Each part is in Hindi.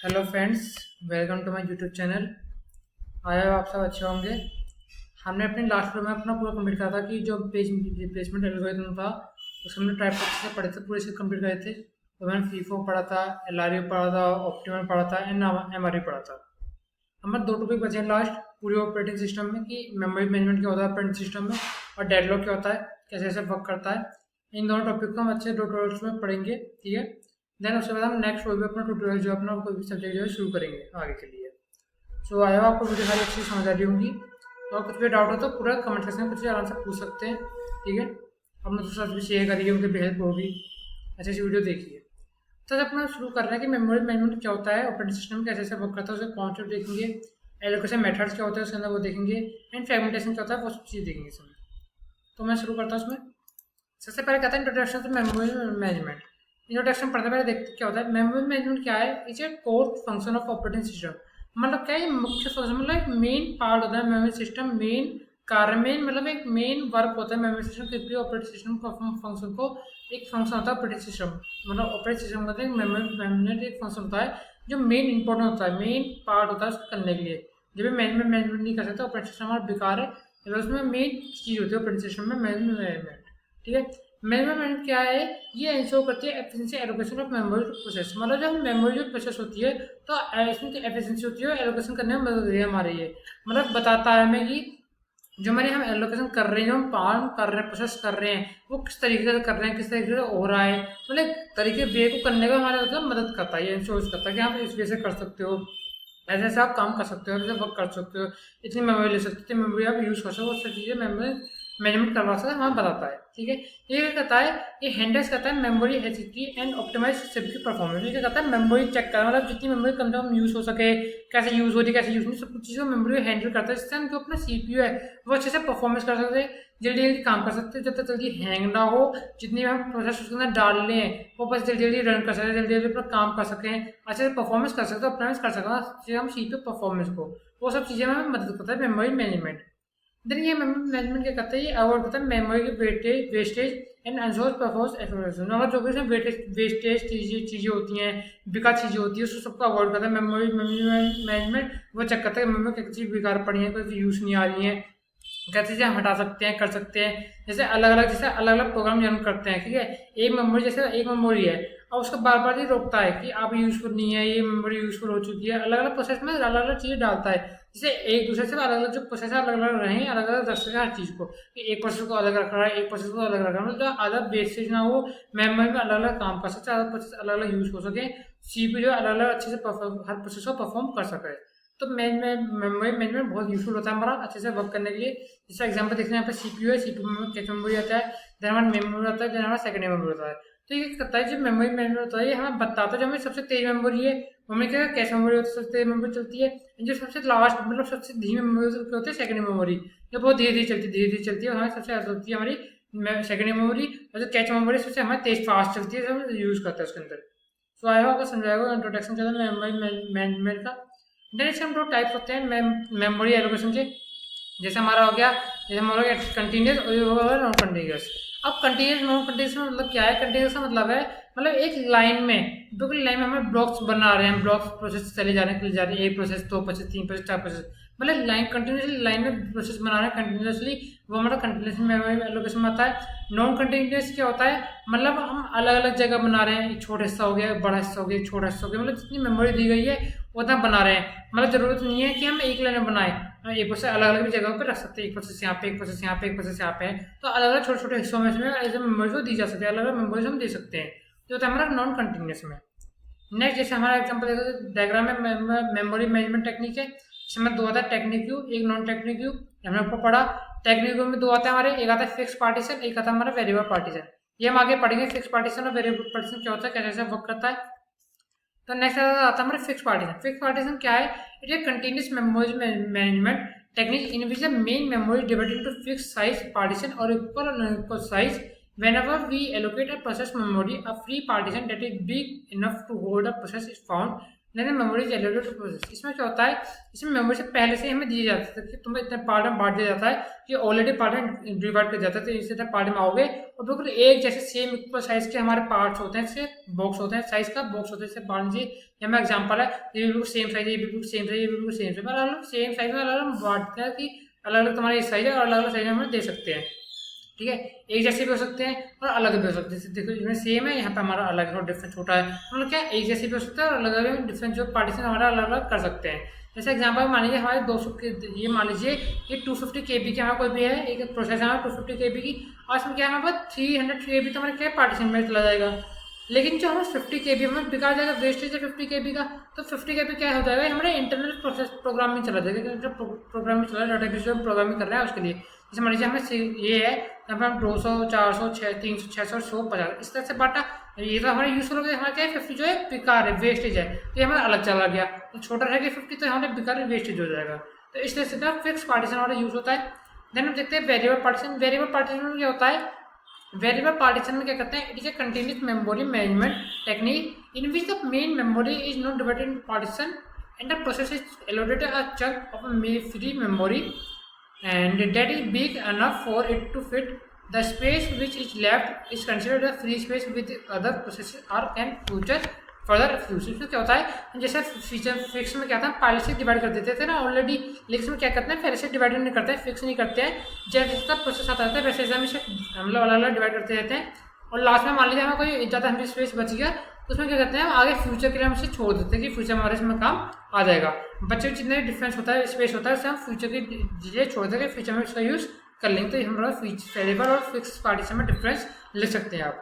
Hello friends, welcome to my YouTube channel. आया हो आप सब अच्छे होंगे। हमने अपने लास्ट वीडियो में अपना पूरा कंप्लीट करा था कि जो पेज रिप्लेसमेंट एल्गोरिथम था उसको हमने ट्राई से पढ़े थे, पूरे से कंप्लीट करे थे। तो मैंने फीफो पढ़ा था, एलआरयू पढ़ा था, ऑप्टिमल पढ़ा था एंड एमआरयू पढ़ा था। हमारे दो टॉपिक बचे हैं लास्ट पूरे ऑपरेटिंग सिस्टम में कि मेमोरी मैनेजमेंट क्या होता है ऑपरेटिंग सिस्टम में और डेडलॉक क्या होता है, कैसे कैसे वर्क करता है। इन दोनों टॉपिक को हम अच्छे ट्यूटोरियल्स में पढ़ेंगे, ठीक है। देन उसके बाद हम नेक्स्ट कोई भी अपना ट्यूटोरियल जो अपना कोई भी सब्जेक्ट जो है शुरू करेंगे आगे के लिए। सो आई होप आपको वीडियो सारी अच्छी समझ आ रही होंगी। और कुछ भी डाउट हो तो पूरा कमेंट सेक्शन में कुछ आराम से पूछ सकते हैं, ठीक है। अपने दोस्तों के साथ भी शेयर करिए, उनकी भी हेल्प होगी। अच्छे से वीडियो देखिए। तो अपना शुरू कर रहे हैं कि मेमोरी मैनेजमेंट क्या होता है, ऑपरेटिंग सिस्टम कैसे कैसे वर्क करता है, उसके कॉन्सेप्ट देखेंगे। एलोकेशन मेथड्स क्या होते हैं उसके अंदर वो देखेंगे। एंड फ्रेगमेंटेशन क्या होता है वो सब चीज़ देखेंगे इसमें। तो मैं शुरू करता हूँ उसमें। सबसे पहले कहता है introduction to memory management. Introduction पढ़ते पहले देखते क्या होता है मेमोरी मैनेजमेंट क्या है। It's a core function of operating system. मतलब क्या है, मुख्य फंक्शन मतलब एक मेन पार्ट होता है मेमोरी सिस्टम। मेन कार्य में मतलब एक मेन वर्क होता है मेमोरी सिस्टम किसी भी ऑपरेटिंग सिस्टम का फंक्शन को। एक फंक्शन होता है ऑपरेटिंग सिस्टम, मतलब ऑपरेटिंग सिस्टम का मेमोरी मैनेजमेंट एक फंक्शन होता है जो मेन इंपॉर्टेंट होता है, मेन पार्ट होता है उसको करने के लिए। जब भी मैनेजमेंट नहीं कर सकते ऑपरेटिंग सिस्टम हमारा बेकार है, तो उसमें मेन चीज़ होती है ऑपरेटिंग सिस्टम में मैनेजमेंट, ठीक है। मेमोरी क्या है, ये इंश्योर करती है efficiency allocation of memory process. मतलब जब मेमोरी जो प्रोसेस होती है तो इसमें एफिशिएंसी होती है, एलोकेशन करने में मदद होती है हमारे ये। मतलब बताता है हमें कि जो मैंने हम एलोकेशन कर रहे हैं, जो हम काम कर रहे हैं, प्रोसेस कर रहे हैं, वो किस तरीके से कर रहे हैं, किस तरीके से हो रहा है। मतलब तरीके वे को करने का हमारे मतलब मदद करता है, ये इंश्योर करता है कि आप इस वे से कर सकते हो, ऐसे ऐसे आप काम कर सकते हो, ऐसे वर्क कर सकते हो, इतनी मेमोरी ले सकते हो, इतनी मेमोरी आप यूज़ कर सकते हो। वो सब चीज़ें मेमोरी मैनेजमेंट करवा सकते हमें बताता है, ठीक है। ये क्या कहता है, ये हैंडल्स कहता है मेमोरी एचटी एंड ऑप्टिमाइज सिस्टम की परफॉर्मेंस। ये क्या कहता है मेमोरी चेक करना, मतलब जितनी मेमोरी कम से कम यूज़ हो सके, कैसे यूज़ हो रही है कैसे यूज़ नहीं, सब कुछ चीज़ों मेमोरी हैंडल करता है जिससे हम जो अपना सीपीयू है वो अच्छे से परफॉर्मेंस कर सकते हैं, जल्दी जल्दी काम कर सकते हैं, जब तक जल्दी हैंग ना हो। जितनी भी हम प्रोसेस उसके अंदर डाल रहे हैं वो बस जल्दी जल्दी रन कर सकते हैं, जल्दी जल्दी अपना काम कर सकें, अच्छे से परफॉर्मेंस कर सकते हैं, ऑप्टिमाइज कर सकते हैं हम सीपीयू परफॉर्मेंस को। वो सब चीज़ें हमें मदद करता है मेमोरी मैनेजमेंट। देन ये मेमोरी मैनेजमेंट क्या करता है, ये अवॉइड करता है मेमोरी के वेस्टेज एंड अनसोर्स परफॉर्मेंस एक्सप्लोरेशन। मतलब जो भी इसमें वेस्टेज चीज़ें होती हैं, बेकार चीज़ें होती है, उसको सबको अवॉइड करता है मेमोरी मैनेजमेंट। वो चेक करता है मेमोरी किसी चीज़ बेकार पड़ी है, कोई यूज़ नहीं आ रही है, कैसे चीज़ें हम हटा सकते हैं, कर सकते हैं। जैसे अलग अलग प्रोग्राम रन करते हैं, ठीक है। एक मेमोरी जैसे एक मेमोरी है और उसको बार बार ही रोकता है कि आप यूज़फुल नहीं है, ये मेमोरी यूज़फुल हो चुकी है। अलग अलग प्रोसेस में अलग अलग चीज़ें डालता है, जैसे एक दूसरे से अलग अलग जो प्रोसेस है अलग अलग रहें, अलग अलग रख सके हर चीज़ को, कि एक प्रोसेस को अलग रख रहा है, एक प्रोसेस को अलग रख रहा है, मतलब अलग वेस्टेज ना हो, मेमोरी में अलग अलग काम कर सकते हैं, अलग प्रोसेस अलग अलग यूज़ हो सके, सीपीयू जो अलग अलग अच्छे से हर प्रोसेस को परफॉर्म कर सके। तो मेमोरी मैनेजमेंट बहुत यूजफुल होता है हमारा अच्छे से वर्क करने के लिए। जैसे एग्जांपल देखते हैं, यहाँ पे सीपीयू है, सीपीयू में कैश मेमोरी आता है, देन हमारा मेमोरी आता है, देन हमारा सेकेंडरी मेमोरी होता है। तो ये करता है, जो मेमोरी मैनेजमेंट होता है ये हमें बताता है जो हमें सबसे तेज मेमोरी है वो हमें क्या कैश मेमोरी होती है, सबसे तेज मेमोरी चलती है। जो सबसे लास्ट मतलब सबसे धीमी मेमोरी होती है सेकेंडरी मेमोरी, जो बहुत धीरे धीरे चलती है, धीरे धीरे चलती है, और हमें सबसे ज़्यादा होती है हमारी सेकेंडरी मेमोरी। और जो कैच मेमोरी सबसे हमारी तेज फास्ट चलती है, हम यूज़ करते हैं उसके अंदर। सो आई होप आपको समझाएगा इंट्रोडक्शन चल रहा है मेमोरी मैनेजमेंट का। नेक्स्ट हम दो टाइप्स होते हैं मेमोरी एलोकेशन के। जैसे हमारा हो गया, जैसे हमारा हो गया कंटिन्यूस और नॉन कंटिन्यूस। अब कंटिन्यूस नॉन कंटिन्यूस में मतलब क्या है, कंटिन्यूस का मतलब है मतलब एक लाइन में, बिल्कुल लाइन में हमें ब्लॉक्स बना रहे हैं, ब्लॉक्स प्रोसेस चले जा रहे हैं, चले जा रहे हैं, एक प्रोसेस, दो प्रोसेस, तीन प्रोसेस, चार प्रोसेस, मतलब लाइन कंटिन्यूसली लाइन में प्रोसेस बना रहे हैं कंटिन्यूसली, वो हमारा कंटिन्यूस मेमोरी एलोकेशन में आता है। नॉन कंटिन्यूस क्या होता है, मतलब हम अलग अलग जगह बना रहे हैं, एक छोटा हिस्सा हो गया, बड़ा हिस्सा हो गया, छोटा हिस्सा हो गया, मतलब जितनी मेमोरी दी गई है उतना बना रहे हैं। मतलब जरूरत नहीं है कि हम एक लाइन में बनाए, एक प्रोसेस अलग अलग जगह पर रख सकते हैं, एक प्रोसेस यहाँ पे, एक प्रोसेस यहाँ पे, एक प्रोसेस यहाँ पे है, तो अलग अलग छोटे छोटे हिस्सों में इसमें ऐसे मेमोरीज को दी जा सकती है, अलग अलग मेमोरीज हम दे सकते हैं, जो होता है हमारा नॉन कंटिन्यूस में। नेक्स्ट जैसे हमारा एग्जांपल देखो डायग्राम में मेमोरी मैनेजमेंट टेक्निक है, इसमें दो आता है टेक्निक व्यू, एक नॉन टेक्निक व्यू। हमने ऊपर पढ़ा टेक्निक व्यू में दो आता है हमारे, एक आता है फिक्स पार्टीशन, एक आता है हमारा वेरिएबल पार्टीशन। ये हम आगे पढ़ेंगे फिक्स पार्टीशन और वेरिएबल पार्टीशन क्या होता है, कैसे कैसे वर्क करता है। तो नेक्स्ट आता है हमारे फिक्स पार्टीशन। फिक्स पार्टीशन क्या है, it is continuous memory management technique in which the main memory divided into fix size partition और इक्वल और unequal size. Whenever we allocate a process memory, a free partition that is big enough to hold a process is found. लेकिन memory is allocated to process. इसमें क्या होता है, इसमें मेमोरी से पहले से हमें दिया जाता है कि तुम्हें इतने पार्ट में बांट दिया जाता है कि ऑलरेडी पार्ट में डिवाइड कर जाता है, तो इसी तरह पार्ट में आओगे और बिल्कुल एक जैसे सेम इक्वल साइज के हमारे पार्ट्स होते हैं, जैसे बॉक्स होते हैं, साइज का बॉक्स होता है। जैसे मान लीजिए ये हमारा एग्जाम्पल है, ये बिल्कुल सेम साइज है, ये बिल्कुल सेम साइज, ये बिल्कुल सेम साइज, अलग सेम साइज में अलग अलग बांटते हैं कि अलग अलग तुम्हारी साइज है और अलग अलग साइज में हम दे सकते हैं। ठीक है, एक जैसे भी हो सकते हैं और अलग भी हो सकते हैं। जैसे देखो इसमें सेम है, यहाँ पे हमारा अलग है और डिफरेंट छोटा है, मतलब क्या एक जैसे भी हो सकता है और अलग अलग डिफरेंट जो पार्टीशन हमारा अलग अलग कर सकते हैं। जैसे एग्जाम्पल मान लीजिए हमारे 200 के, ये मान लीजिए ये 250 KB की हमारा कोई भी है, एक प्रोसेस है 250 KB की, और इसमें क्या है हमारे पास 300 KB तो हमारे क्या पार्टीशन में चला जाएगा। लेकिन जो हमें 50 KB हमें बिका जाएगा, वेस्टेज है 50 KB का, तो 50 KB क्या हो जाएगा, हमारे इंटरनल प्रोसेस प्रोग्राम में चला जाएगा। जो प्रोग्राम में चला है, डाटाबेस जो प्रोग्रामिंग कर रहे हैं उसके लिए। जैसे मान लीजिए हमें ये है, यहाँ पर हम 200, 400, 300, 600, 100, 50 इस तरह से बांटा, ये तो हमारे यूजफुल हो गया। हमारा क्या है 50 जो है बेकार है, वेस्टेज है, तो ये हमारा अलग चला गया। तो छोटा रह गया 50, तो हमारे बेकार है, वेस्टेज हो जाएगा। तो इस तरह से फिक्स पार्टीशन हमारा यूज होता है। देन हम देखते हैं वेरिएबल पार्टीशन। वेरिएबल पार्टीशन में क्या होता है, वेरिएबल पार्टीशन में क्या करते हैं, it is a continuous memory management technique in which the main memory is not divided in partition and the process is allocated a chunk of a free memory and that is big enough for it to fit. The space which is left is considered a free space with other processes or can future further use। इसमें क्या होता है, जैसे फीचर फिक्स में क्या था, पहले से डिवाइड कर देते थे ना ऑलरेडी, लेकिन इसमें क्या करते हैं पहले से डिवाइड नहीं करते हैं, फिक्स नहीं करते हैं। जैसे जिसका प्रोसेस आता रहता है वैसे हम इसे हम लोग अलग अलग डिवाइड करते रहते हैं, और लास्ट में मान लीजिए हमें कोई ज़्यादा हमें स्पेस बच गया तो उसमें क्या करते हैं आगे फ्यूचर के लिए हम इसे छोड़ देते हैं कि फ्यूचर हमारे इसमें काम आ जाएगा। बच्चे में जितने डिफरेंस होता है, स्पेस होता है, उसे हम फ्यूचर की चीज़ें छोड़ देते हैं, फ्यूचर में उसका यूज़ कर लेंगे। तो हमारा वेरिएबल और फिक्स पार्टीशन में डिफरेंस लिख सकते हैं आप।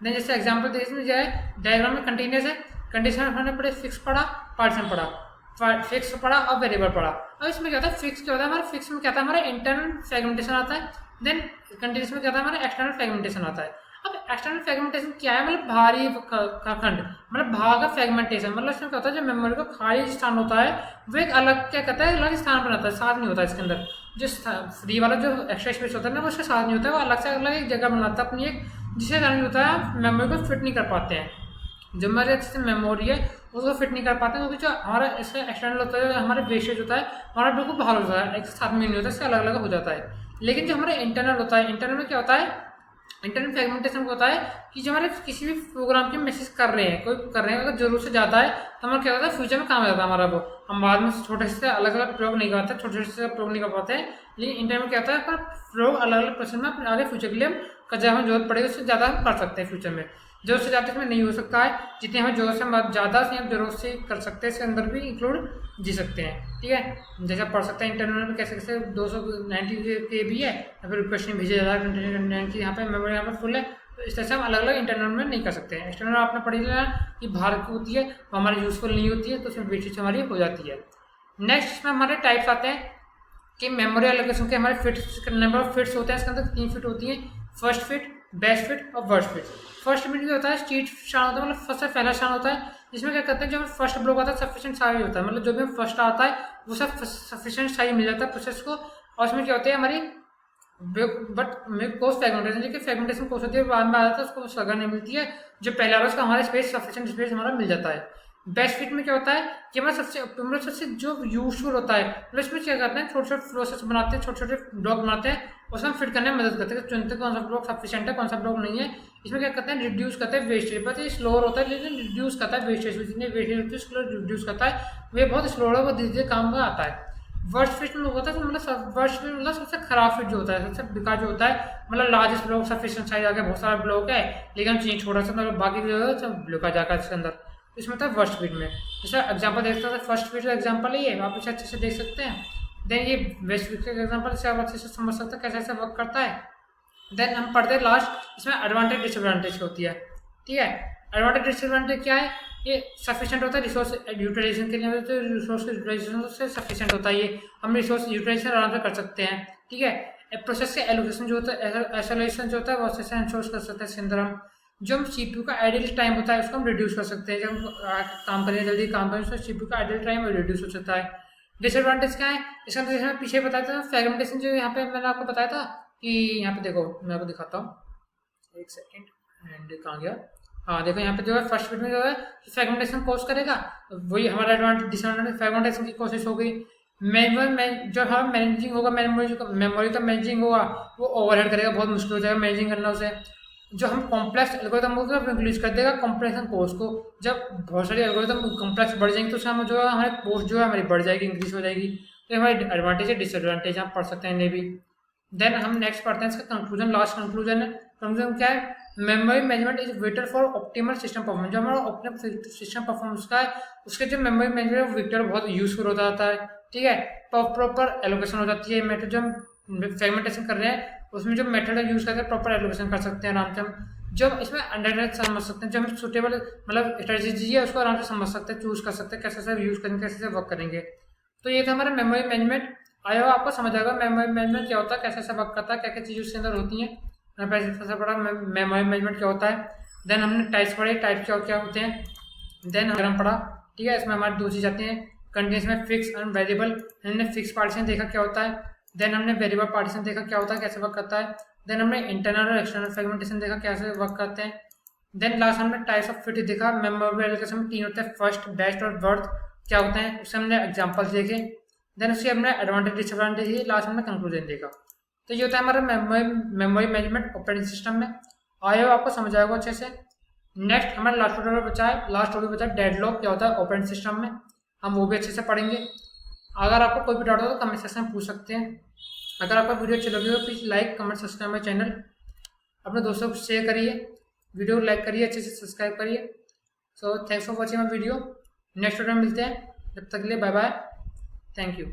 देन जैसे एग्जाम्पल देखने जाए, डायग्राम में कंटिन्यूस है, कंडीशन हमने पढ़े, फिक्स पढ़ा, पार्टीशन पढ़ा, फिक्स पढ़ा और वेरिएबल पढ़ा। अब इसमें क्या होता है, फिक्स क्या होता है हमारा, फिक्स में क्या था हमारा इंटरनल फ्रेगमेंटेशन आता है। देन कंटिन्यूस में क्या था हमारा एक्सटर्नल फ्रेगमेंटेशन आता है। अब एक्सटर्नल फ्रेगमेंटेशन क्या है, मतलब बाहरी खंड, मतलब भाग का फ्रेगमेंटेशन, मतलब इसमें क्या होता है जो मेमोरी का खाली स्थान होता है वो एक अलग क्या कहता है, अलग स्थान बनाता है, साथ नहीं होता है इसके अंदर। जो फ्री वाला जो एक्स्ट्रा स्पेस होता है ना वो उसके साथ नहीं होता है, वो अलग से अलग एक जगह बनाता है अपनी एक, जिसके कारण होता है मेमोरी को फिट नहीं कर पाते हैं। जो हमारे अच्छे से मेमोरी है उसको फिट नहीं कर पाते हैं, क्योंकि जो हमारा इसका एक्सटर्नल होता है, हमारे वेस्टेज होता है हमारा बिल्कुल बाहर होता है, एक साथ में नहीं होता है, इससे अलग अलग हो जाता है। लेकिन जो हमारा इंटरनल होता है, इंटरनल में क्या होता है, इंटरनल फ्रेगमेंटेशन होता है कि जो हमारे किसी भी प्रोग्राम की मैसेज कर रहे हैं, कोई कर रहे हैं, अगर जरूरत से ज़्यादा है तो हमारा क्या होता है फ्यूचर में काम आ जाता है हमारा, वो हम बाद में छोटे से अलग अलग प्रयोग नहीं करते, छोटे छोटे से प्रयोग नहीं कर पाते हैं। लेकिन इंटरनल में क्या होता है पर प्रयोग अलग अलग प्रोसेस में आगे फ्यूचर के लिए हम जब हमें जरूरत पड़ेगी उससे ज़्यादा हम कर सकते हैं फ्यूचर में। जरूरत से ज़्यादा इसमें नहीं हो सकता है, जितने हमें जरूरत से ज़्यादा से हम जरूरत से कर सकते हैं, इसके अंदर भी इंक्लूड जी सकते हैं। ठीक है, जैसे आप पढ़ सकते हैं इंटरनल में कैसे कैसे 290 KB है, या फिर क्वेश्चन भेजा जा रहा है कंटेंट यहाँ पे मेमोरी यहाँ पे फुल है, तो इस तरह से हम अलग अलग इंटरनल में नहीं कर सकते हैं। एक्सटर्नल आपने पढ़ी लिया कि बाहर की होती है वो हमारी यूजफुल नहीं होती है, तो उसमें वेस्टेज हमारी हो जाती है। नेक्स्ट इसमें हमारे टाइप्स आते हैं कि मेमोरी एलोकेशन के हमारे फिट्स, नंबर ऑफ फिट्स होते हैं, इसके अंदर 3 फिट होती हैं, फर्स्ट फिट, बेस्ट फिट और वर्स्ट फिट। फर्स्ट फिट क्या होता है, स्टेट स्थान होता है, मतलब फर्स्ट से पहला स्थान होता है, जिसमें क्या करते हैं जो फर्स्ट ब्लॉक आता है सफिशिएंट साइज होता है, मतलब जो भी फर्स्ट आता है वो सब सफिशिएंट साइज मिल जाता है प्रोसेस को। और उसमें क्या होती है हमारी बट कोर्स फ्रेगमेंटेशन, जो कि फ्रेगमेंटेशन कोर्स होती है बाद में आ जाता है, उसको जगह नहीं मिलती है, जो पहला वाला उसका हमारा स्पेस सफिशिएंट स्पेस हमारा मिल जाता है। बेस्ट फिट में क्या होता है कि हमारा सबसे जो यूजफुल होता है, मतलब इसमें क्या करते हैं छोटे छोटे प्रोसेस बनाते हैं, छोटे छोटे ब्लॉक बनाते हैं, उसमें हम फिट करने में मदद करते हैं, चुनते कौन सा ब्लॉक सफिशिएंट है कौन सा ब्लॉक नहीं है। इसमें क्या करते हैं रिड्यूस करते हैं वेस्टेज, बस ये स्लोअर होता है लेकिन रिड्यूस करता है वेस्टेज, जितनी वेस्टेज होती है उसको रिड्यूस करता है, वो बहुत स्लो है, वो धीरे धीरे काम का आता है। वर्स्ट फिट में होता है तो मतलब वर्स्ट फिट मतलब सबसे खराब फिट जो होता है, सबसे बेकार जो होता है, मतलब लार्जेस्ट ब्लॉक सफिशिएंट साइज आगे बहुत सारा ब्लॉक है लेकिन हम चीज छोटा सा, मतलब बाकी जो है सब ब्लॉक आ जाकर इसके अंदर, इसमें था वर्स्ट फिट में। जैसे एग्जांपल देख सकते हैं, फर्स्ट फिट का एग्जांपल है ये, आप इसे अच्छे से देख सकते हैं। देन ये बेस्ट फिट का एग्जांपल से आप अच्छे से समझ सकते हैं कैसे ऐसे वर्क करता है। देन हम पढ़ते हैं लास्ट, इसमें एडवांटेज डिसएडवांटेज होती है। ठीक है, एडवांटेज डिसएडवांटेज क्या है, ये सफिशिएंट होता है रिसोर्स यूटिलाइजेशन के लिए, तो रिसोर्स यूटिलाइजेशन से सफिशिएंट होता है, ये हम रिसोर्स यूटिलाइजेशन आराम से कर सकते हैं। ठीक है, प्रोसेस के एलोकेशन जो होता है, एसोलेशन जो होता है वो अच्छे से एंश्योर कर सकते हैं इसके अंदर हम। जो हम CPU का आइडल टाइम होता है उसको हम रिड्यूस कर सकते हैं, जब हम काम करें जल्दी काम करें तो CPU का आइडल टाइम रिड्यूस हो सकता है। डिसएडवांटेज क्या है, इसका अंदर जैसे पीछे बताया था फ्रेगमेंटेशन, जो यहाँ पे मैंने आपको बताया था कि यहाँ पे देखो मैं आपको दिखाता हूँ, एक सेकेंड, एंड कहाँ गया, हाँ देखो यहाँ पे जो है फर्स्ट बिट में जो है फ्रेगमेंटेशन कॉज करेगा, वही हमारा एडवांटेज डिसएडवांटेज फ्रेगमेंटेशन की कोशिश हो गई। जो हमारा मैनेजिंग होगा, मेमोरी का मैनेजिंग होगा वो ओवरहेड करेगा, बहुत मुश्किल हो जाएगा मैनेजिंग करना उसे। जो हम कॉम्प्लेक्स एल्गोरिथम होगा वो इंक्रीज कर देगा कॉम्प्रेशन कोस्ट को। जब बहुत सारी एल्गोरिथम कॉम्प्लेक्स बढ़ जाएंगे तो उससे हम जो है हमारी कोस्ट जो है हमारी बढ़ जाएगी, इंक्रीज हो जाएगी। तो हमारी एडवांटेज है डिसएडवांटेज हम पढ़ सकते हैं इन्हें भी। देन हम नेक्स्ट पढ़ते हैं इसका कंक्लूजन, लास्ट कंक्लूजन है। कंक्लूजन क्या है? Memory management is factor for optimal system performance. जो हमारा ऑप्टिमल सिस्टम परफॉर्मेंस का है उसके जो मेमोरी मैनेजमेंट विक्टर बहुत यूजफुल हो जाता है। ठीक है, प्रॉपर एलोकेशन हो जाती है। मेथड जो हम फ्रेगमेंटेशन कर रहे हैं उसमें जो मेथड यूज करके प्रॉपर एलोकेशन कर सकते हैं आराम से हम। जो इसमें अंडरस्टैंड समझ सकते हैं, जो हम सुटेबल मतलब स्ट्रेटेजी है उसको आराम से समझ सकते हैं, चूज कर सकते हैं कैसे से यूज करेंगे, कैसे से वर्क करेंगे। तो ये था हमारा मेमोरी मैनेजमेंट। आया होगा आपको समझ आएगा मेमोरी मैनेजमेंट क्या होता है, कैसे से वर्क करता है, क्या क्या चीज़ें उसके अंदर होती हैं। सबसे बड़ा मेमोरी मैनेजमेंट क्या होता है। देन हमने टाइप्स पढ़े, टाइप क्या क्या होते हैं। देन हम पढ़ा, ठीक है, इसमें हमारी दो चीज़ आती हैं कंटिन्यूस में, फिक्स एंड वेरिएबल। हमने फिक्स पार्टीशन देखा क्या होता है। देन हमने वेरिएबल पार्टीशन देखा क्या होता है, कैसे वर्क करता है। देन हमने इंटरनल और एक्सटर्नल फ्रेगमेंटेशन देखा कैसे वर्क करते हैं। देन लास्ट हमने टाइप्स ऑफ फिट देखा। मेमोरी एलोकेशन में तीन होते हैं, फर्स्ट, बेस्ट और वर्थ क्या होते हैं, उससे हमने एग्जांपल्स देखे। देन उससे हमने एडवांटेज डिसएडवांटेज ही, लास्ट हमने कंक्लूजन देखा। तो ये होता है हमारा मेमोरी मैनेजमेंट ऑपरेटिंग सिस्टम में। आए हो आपको समझ आएगा अच्छे से। नेक्स्ट हमारा लास्ट टॉपिक बचा है डेडलॉक क्या होता है ऑपरेटिंग सिस्टम में, हम वो भी अच्छे से पढ़ेंगे। अगर आपको कोई भी डाउट हो तो कमेंट सेक्शन में पूछ सकते हैं। अगर आपको वीडियो अच्छी लगी हो तो please like comment subscribe my channel, अपने दोस्तों को शेयर करिए, वीडियो को लाइक करिए, अच्छे से सब्सक्राइब करिए। So thanks for watching my video. Next video में मिलते हैं, जब तक के लिए बाय बाय, थैंक यू।